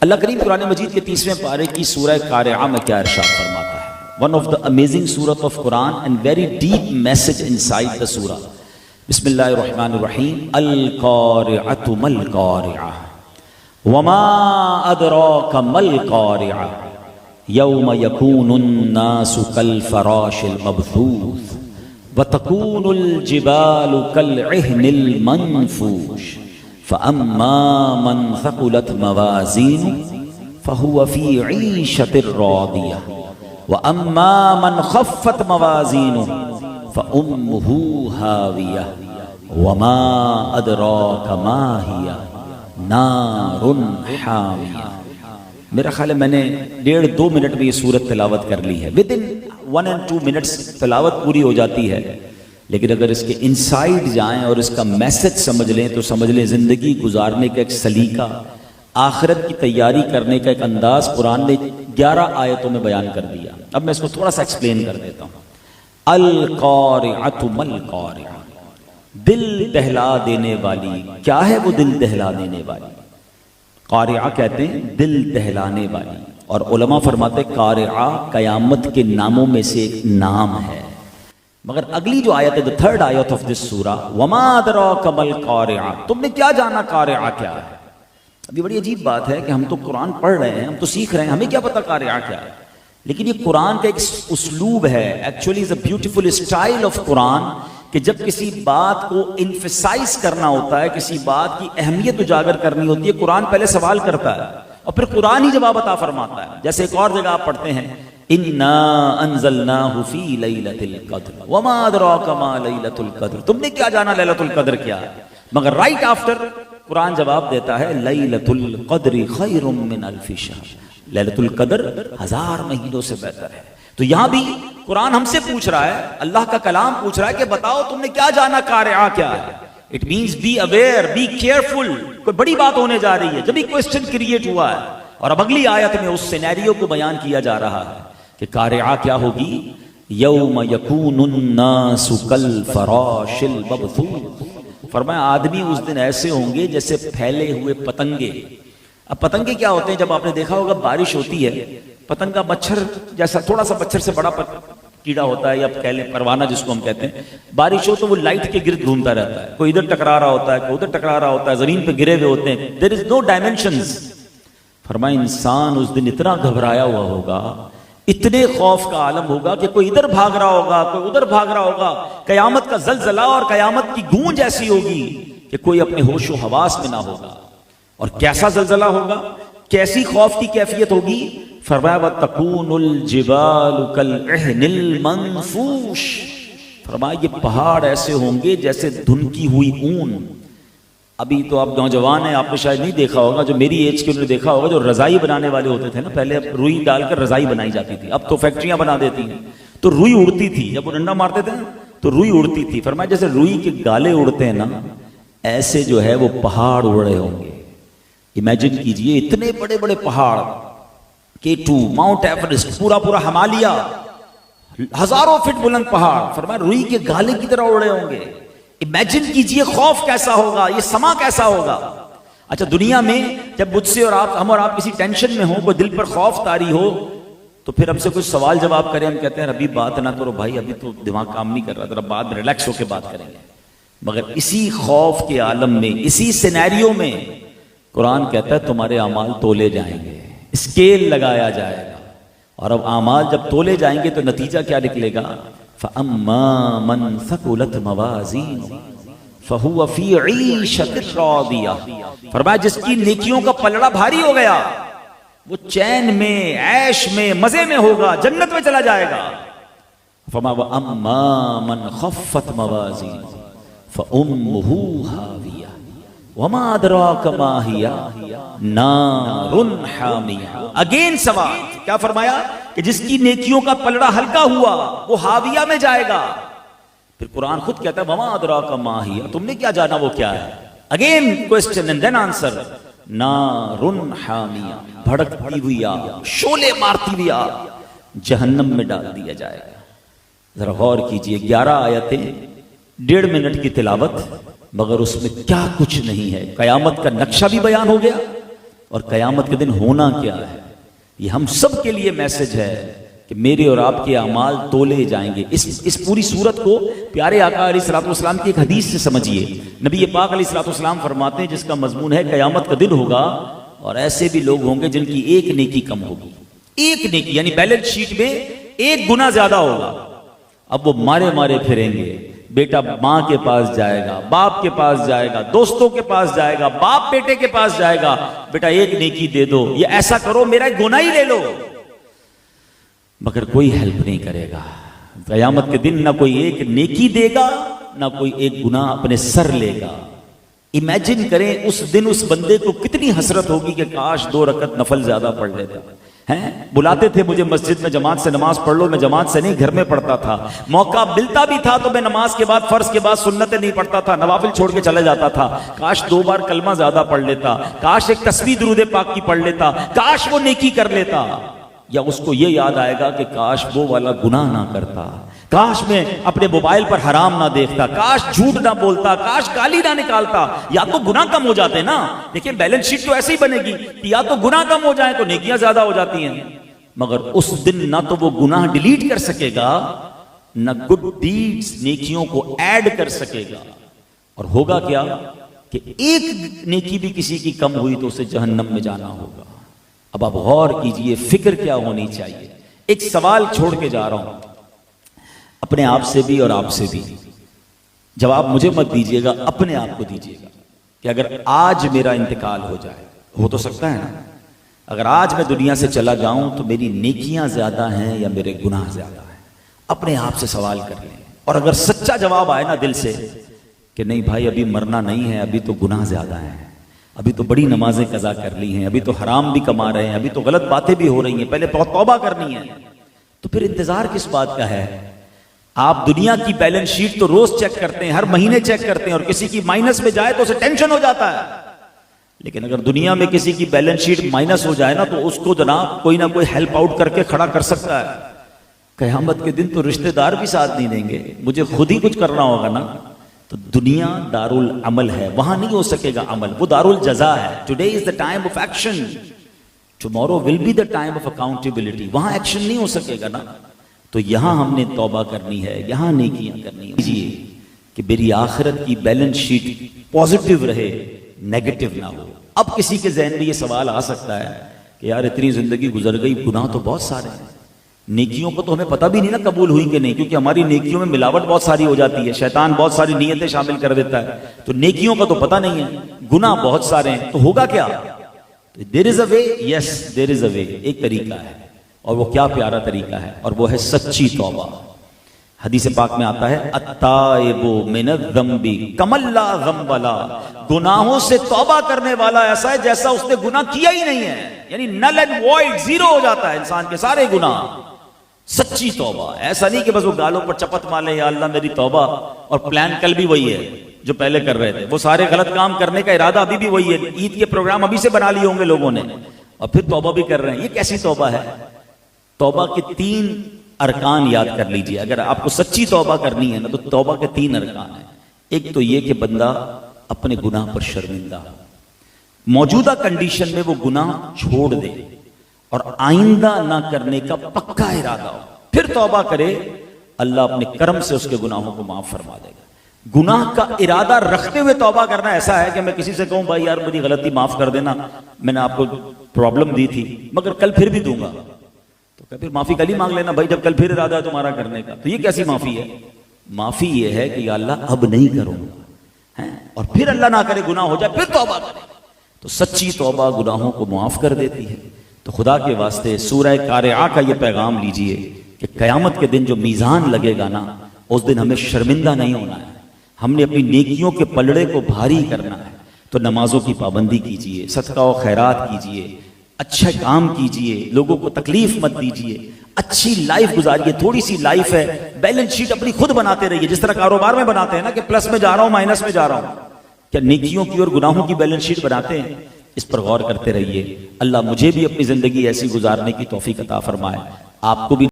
اللہ کریم قرآن مجید کے 30ویں پارے کی سورہ قارعہ میں کیا ارشاد فرماتا ہے؟ One of the amazing surah of Quran and very deep message inside the surah. بسم اللہ الرحمن الرحیم. القارعۃ ما القارعہ وما ادراک ما القارعہ یوم یکون الناس کالفراش المبثوث وتکون الجبال کالعہن المنفوش فأما من ثقلت موازینہ فهو فی عیشۃ راضیہ وأما من خفت موازینہ فأمہ ہاویہ وما ادراک ما ہی نار حامیہ. میرا خیال ہے میں نے 1.5-2 منٹ میں یہ سورت تلاوت کر لی ہے. within 1 and 2 minutes تلاوت پوری ہو جاتی ہے، لیکن اگر اس کے انسائیڈ جائیں اور اس کا میسج سمجھ لیں تو سمجھ لیں زندگی گزارنے کا ایک سلیقہ، آخرت کی تیاری کرنے کا ایک انداز قرآن نے 11 آیتوں میں بیان کر دیا. اب میں اس کو تھوڑا سا ایکسپلین کر دیتا ہوں. القارعۃ ما القارعہ، دل دہلا دینے والی. کیا ہے وہ دل دہلا دینے والی؟ قارعہ کہتے ہیں دل دہلانے والی، اور علماء فرماتے ہیں قارعہ قیامت کے ناموں میں سے ایک نام ہے. مگر اگلی جو آیت ہے the third آیت of this surah وما ادراک ما القارعہ، تم نے کیا جانا قارعہ کیا ہے؟ ابھی بڑی عجیب بات ہے کہ ہم تو قرآن پڑھ رہے ہیں، ہم تو سیکھ رہے ہیں، ہمیں کیا پتا قارعہ کیا ہے. لیکن یہ قرآن کا ایک اسلوب ہے، actually is a beautiful style of Quran, کہ جب کسی بات کو انفسائز کرنا ہوتا ہے، کسی بات کی اہمیت اجاگر کرنی ہوتی ہے، قرآن پہلے سوال کرتا ہے اور پھر قرآن ہی جواب عطا فرماتا ہے. جیسے ایک اور جگہ آپ پڑھتے ہیں انا انزلناہ فی لیلۃ القدر وما ادراک ما لیلۃ القدر، تم نے کیا جانا لیلۃ القدر کیا ہے؟ مگر رائٹ آفٹر قرآن جواب دیتا ہے لیلۃ القدر خیر من الف شہر، لیلۃ القدر 1000 مہینوں سے بہتر ہے. تو یہاں بھی قرآن ہم سے پوچھ رہا ہے، اللہ کا کلام پوچھ رہا ہے کہ بتاؤ تم نے کیا جانا قارعہ کیا ہے. It means be aware, be careful, کوئی بڑی بات ہونے جا رہی ہے. جب بھی کوسچن کریٹ ہوا ہے، اور اب اگلی آیت میں اس سینیریو کو بیان کیا جا رہا ہے کہ قارعہ کیا ہوگی. یوم یکون الناس کالفراش المبثوث، فرمایا آدمی اس دن ایسے ہوں گے جیسے پھیلے ہوئے پتنگے. اب پتنگے کیا ہوتے ہیں؟ جب آپ نے دیکھا ہوگا بارش ہوتی ہے، پتنگ کا مچھر جیسا تھوڑا سا مچھر سے بڑا کیڑا ہوتا ہے، یا کہہ لیں پروانہ جس کو ہم کہتے ہیں، بارش ہو تو وہ لائٹ کے گرد گھومتا رہتا ہے، کوئی ادھر ٹکرا رہا ہوتا ہے، کوئی ادھر ٹکرا رہا ہوتا ہے، زمین پہ گرے ہوئے ہوتے ہیں. دیر از نو ڈائمینشنز. فرمایا انسان اس دن اتنا گھبرایا ہوا ہوگا، اتنے خوف کا عالم ہوگا کہ کوئی ادھر بھاگ رہا ہوگا، کوئی ادھر بھاگ رہا ہوگا. قیامت کا زلزلہ اور قیامت کی گونج ایسی ہوگی کہ کوئی اپنے ہوش و حواس میں نہ ہوگا. اور کیسا زلزلہ ہوگا، کیسی خوف کی کیفیت ہوگی؟ فرمایا وَتَكُونُ الْجِبَالُ كَالْعِهْنِ الْمَنْفُوشِ، فرمایا یہ پہاڑ ایسے ہوں گے جیسے دھنکی ہوئی اون. ابھی تو آپ نوجوان ہیں، آپ نے شاید نہیں دیکھا ہوگا، جو میری ایج کے انہوں نے دیکھا ہوگا، جو رضائی بنانے والے ہوتے تھے نا، پہلے روئی ڈال کر رضائی بنائی جاتی تھی، اب تو فیکٹریاں بنا دیتی ہیں. تو روئی اڑتی تھی، جب وہ ڈنڈا مارتے تھے تو روئی اڑتی تھی. فرمایا جیسے روئی کے گالے اڑتے ہیں نا، ایسے جو ہے وہ پہاڑ اڑ رہے ہوں گے. امیجن کیجئے اتنے بڑے بڑے پہاڑ، K2، ماؤنٹ ایورسٹ، پورا پورا ہمالیہ، ہزاروں فٹ بلند پہاڑ، فرمایا روئی کے گالے کی طرح اڑ رہے ہوں گے. امیجن کیجئے خوف کیسا ہوگا، یہ سما کیسا ہوگا. اچھا دنیا میں جب مجھ سے اور آپ، ہم اور آپ کسی ٹینشن میں ہوں، کوئی دل پر خوف طاری ہو، تو پھر ہم سے کچھ سوال جواب کریں، ہم کہتے ہیں ابھی بات نہ کرو بھائی، ابھی تو دماغ کام نہیں کر رہا، ذرا بعد میں ریلیکس ہو کے بات کریں گے. مگر اسی خوف کے عالم میں، اسی سینیریو میں قرآن کہتا ہے تمہارے اعمال تولے جائیں گے، اسکیل لگایا جائے گا. اور اب اعمال جب تولے جائیں گے تو نتیجہ کیا نکلے گا؟ فَأَمَّا مَنْ ثَقُلَتْ مَوَازِينُهُ فَهُوَ فِي عِيشَةٍ رَاضِيَةٍ، فرمایا جس کی نیکیوں کا پلڑا بھاری ہو گیا وہ چین میں، عیش میں، مزے میں ہوگا، جنت میں چلا جائے گا. فرمایا وَأَمَّا مَنْ خَفَّتْ مَوَازِينُهُ فَأُمُّهُ هَاوِيَةٌ وَمَا أَدْرَاكَ مَا هِيَ نَارٌ حَامِيَةٌ. اگین سوال کیا فرمایا کہ جس کی نیکیوں کا پلڑا ہلکا ہوا وہ ہاویہ میں جائے گا. پھر قرآن خود کہتا ہے وَمَا أَدْرَاكَ مَا هِيَ، تم نے کیا جانا وہ کیا ہے. Again question and then answer. نَارٌ حَامِيَةٌ، بھڑکتی ہوئی آگ، شعلے مارتی ہوئی آگ، جہنم میں ڈال دیا جائے گا. ذرا غور کیجئے، 11 آیتیں، 1.5 منٹ کی تلاوت، مگر اس میں کیا کچھ نہیں ہے. قیامت کا نقشہ بھی بیان ہو گیا، اور قیامت کے دن ہونا کیا ہے، یہ ہم سب کے لیے میسج ہے کہ میرے اور آپ کے اعمال تولے جائیں گے۔ اس پوری صورت کو پیارے آقا علیہ الصلوۃ والسلام کی ایک حدیث سے سمجھیے۔ نبی پاک علیہ الصلوۃ والسلام فرماتے ہیں، جس کا مضمون ہے قیامت کا دن ہوگا اور ایسے بھی لوگ ہوں گے جن کی ایک نیکی کم ہوگی، ایک نیکی یعنی بیلنس شیٹ میں ایک گنا زیادہ ہوگا۔ اب وہ مارے پھریں گے، بیٹا ماں کے پاس جائے گا، باپ کے پاس جائے گا، دوستوں کے پاس جائے گا، باپ بیٹے کے پاس جائے گا، بیٹا ایک نیکی دے دو، یہ ایسا کرو، میرا ایک گناہ ہی لے لو، مگر کوئی ہیلپ نہیں کرے گا۔ قیامت کے دن نہ کوئی ایک نیکی دے گا، نہ کوئی ایک گناہ اپنے سر لے گا۔ امیجن کریں اس دن اس بندے کو کتنی حسرت ہوگی کہ کاش 2 رکعت نفل زیادہ پڑھ لیتا۔ بلاتے تھے مجھے مسجد میں، جماعت سے نماز پڑھ لو، میں جماعت سے نہیں گھر میں پڑھتا تھا، موقع ملتا بھی تھا تو میں نماز کے بعد فرض کے بعد سنتیں نہیں پڑھتا تھا، نوافل چھوڑ کے چلے جاتا تھا۔ کاش 2 بار کلمہ زیادہ پڑھ لیتا، کاش ایک تسبیح درود پاک کی پڑھ لیتا، کاش وہ نیکی کر لیتا، یا اس کو یہ یاد آئے گا کہ کاش وہ والا گناہ نہ کرتا، کاش میں اپنے موبائل پر حرام نہ دیکھتا، کاش جھوٹ نہ بولتا، کاش گالی نہ نکالتا۔ یا تو گناہ کم ہو جاتے نا، دیکھیں بیلنس شیٹ تو ایسے ہی بنے گی کہ یا تو گناہ کم ہو جائیں تو نیکیاں زیادہ ہو جاتی ہیں، مگر اس دن نہ تو وہ گناہ ڈیلیٹ کر سکے گا، نہ گڈ ڈیڈز نیکیوں کو ایڈ کر سکے گا، اور ہوگا کیا کہ ایک نیکی بھی کسی کی کم ہوئی تو اسے جہنم میں جانا ہوگا۔ اب آپ غور کیجئے فکر کیا ہونی چاہیے۔ ایک سوال چھوڑ کے جا رہا ہوں اپنے آپ سے بھی اور آپ سے بھی، جواب مجھے مت دیجیے گا، اپنے آپ کو دیجیے گا کہ اگر آج میرا انتقال ہو جائے، ہو تو سکتا ہے نا، اگر آج میں دنیا سے چلا جاؤں تو میری نیکیاں زیادہ ہیں یا میرے گناہ زیادہ ہیں؟ اپنے آپ سے سوال کر لیں، اور اگر سچا جواب آئے نا دل سے کہ نہیں بھائی ابھی مرنا نہیں ہے، ابھی تو گناہ زیادہ ہیں، ابھی تو بڑی نمازیں قضا کر لی ہیں، ابھی تو حرام بھی کما رہے ہیں، ابھی تو غلط باتیں بھی ہو رہی ہیں، پہلے توبہ کرنی ہے، تو پھر انتظار کس بات کا ہے؟ آپ دنیا کی بیلنس شیٹ تو روز چیک کرتے ہیں، ہر مہینے چیک کرتے ہیں، اور کسی کی مائنس میں جائے تو اسے ٹینشن ہو جاتا ہے، لیکن اگر دنیا میں کسی کی بیلنس شیٹ مائنس ہو جائے نا تو اس کو جناب کوئی نہ کوئی ہیلپ آؤٹ کر کے کھڑا کر سکتا ہے۔ قیامت کے دن تو رشتہ دار بھی ساتھ نہیں دیں گے، مجھے خود ہی کچھ کرنا ہوگا نا۔ تو دنیا دارالعمل ہے، وہاں نہیں ہو سکے گا عمل، وہ دارالجزا ہے۔ Today is the time of action, tomorrow will be the time of accountability, وہاں ایکشن نہیں ہو سکے گا نا۔ تو یہاں ہم نے توبہ کرنی ہے، یہاں نیکیاں کرنی ہے کہ میری آخرت کی بیلنس شیٹ پازیٹیو رہے، نیگیٹو نہ ہو۔ اب کسی کے ذہن میں یہ سوال آ سکتا ہے کہ یار اتنی زندگی گزر گئی، گناہ تو بہت سارے ہیں، نیکیوں کو تو ہمیں پتہ بھی نہیں نا قبول ہوئی کہ نہیں، کیونکہ ہماری نیکیوں میں ملاوٹ بہت ساری ہو جاتی ہے، شیطان بہت ساری نیتیں شامل کر دیتا ہے، تو نیکیوں کا تو پتہ نہیں ہے، گناہ بہت سارے ہیں، تو ہوگا کیا؟ دیر از اے وے، یس دیر از اے وے، ایک طریقہ ہے، اور وہ کیا پیارا طریقہ ہے، اور وہ ہے سچی توبہ۔ حدیث پاک میں آتا ہے التائب من الذنب کمن لا ذنب له، گناہوں سے توبہ کرنے والا ایسا ہے جیسا اس نے گناہ کیا ہی نہیں ہے، یعنی نل اینڈ وائڈ، زیرو ہو جاتا ہے انسان کے سارے گناہ۔ سچی توبہ، ایسا نہیں کہ بس وہ گالوں پر چپت مالے یا اللہ میری توبہ، اور پلان کل بھی وہی ہے جو پہلے کر رہے تھے، وہ سارے غلط کام کرنے کا ارادہ ابھی بھی وہی ہے، عید کے پروگرام ابھی سے بنا لیے ہوں گے لوگوں نے، اور پھر توبہ بھی کر رہے ہیں۔ یہ کیسی توبہ ہے؟ توبہ کے 3 ارکان یاد کر لیجئے، اگر آپ کو سچی توبہ کرنی ہے نا تو توبہ کے 3 ارکان ہیں۔ ایک تو یہ کہ بندہ اپنے گناہ پر شرمندہ، موجودہ کنڈیشن میں وہ گناہ چھوڑ دے اور آئندہ نہ کرنے کا پکا ارادہ ہو، پھر توبہ کرے، اللہ اپنے کرم سے اس کے گناہوں کو معاف فرما دے گا۔ گناہ کا ارادہ رکھتے ہوئے توبہ کرنا ایسا ہے کہ میں کسی سے کہوں بھائی یار میری غلطی معاف کر دینا، میں نے آپ کو پرابلم دی تھی مگر کل پھر بھی دوں گا، تو پھر معافی کل ہی مانگ لینا بھائی جب کل پھر ارادہ ہے تمہارا کرنے کا۔ تو یہ کیسی معافی ہے؟ معافی یہ ہے کہ یا اللہ اب نہیں کروں گا، اور پھر اللہ نہ کرے گناہ ہو جائے پھر توبہ کرے، تو سچی توبہ گناہوں کو معاف کر دیتی ہے۔ تو خدا کے واسطے سورہ قارعہ کا یہ پیغام لیجئے کہ قیامت کے دن جو میزان لگے گا نا، اس دن ہمیں شرمندہ نہیں ہونا ہے، ہم نے اپنی نیکیوں کے پلڑے کو بھاری کرنا ہے۔ تو نمازوں کی پابندی کیجئے، صدقہ و خیرات کیجئے، اچھا کام کیجئے، لوگوں کو تکلیف مت دیجئے، اچھی لائف گزاریے۔ تھوڑی سی لائف ہے، بیلنس شیٹ اپنی خود بناتے رہیے، جس طرح کاروبار میں بناتے ہیں نا کہ پلس میں جا رہا ہوں مائنس میں جا رہا ہوں، کیا نیکیوں کی اور گناہوں کی بیلنس شیٹ بناتے ہیں؟ اس پر غور کرتے رہیے۔ اللہ مجھے بھی اپنی زندگی ایسی گزارنے کی توفیق عطا فرمائے، آپ کو بھی۔